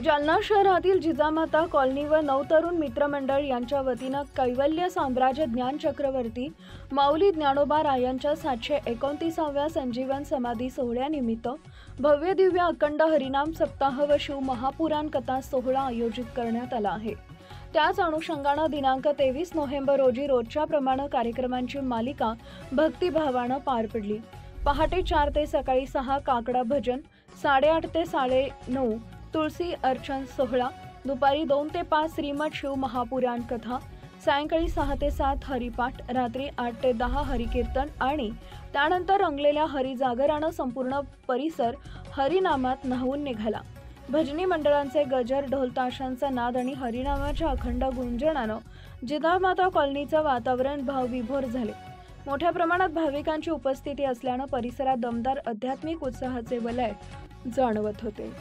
जालना शहरातील जिजामाता कॉलनी व नवतरुण मित्रमंडळ यांच्या वतीनं कैवल्य साम्राज्य ज्ञान चक्रवर्ती माऊली ज्ञानोबा रायांच्या 729व्या संजीवन समाधी सोहळ्यानिमित्त भव्य दिव्य अखंड हरिनाम सप्ताह व शिव महापुराण कथा सोहळा आयोजित करण्यात आला आहे। त्याच अनुषंगाने दिनांक 23 नोव्हेंबर रोजी रोजच्या प्रमाणे कार्यक्रमांची मालिका भक्तिभावाने पार पडली। पहाटे 4 ते सकाळी 6 काकडा भजन, 8:30 ते 9:30 तुळशी अर्चन सोहळा, दुपारी 2 ते 5 श्रीमद शिव महापुराण कथा, सायंकाळी 6 ते 7 हरिपाठ, रात्री 8 ते 10 हरिकीर्तन आणि त्यानंतर रंगलेल्या हरिजागरानं संपूर्ण परिसर हरिनामात न्हावून निघाला। भजनी मंडळांचे गजर, ढोल ताशांचा नाद आणि हरिनामाच्या अखंड गुंजनानं जिजामाता कॉलनीचं वातावरण भावविभोर झाले। मोठ्या प्रमाणात भाविकांची उपस्थिती असल्यानं परिसरात दमदार आध्यात्मिक उत्साहाचे वलय जाणवत होते।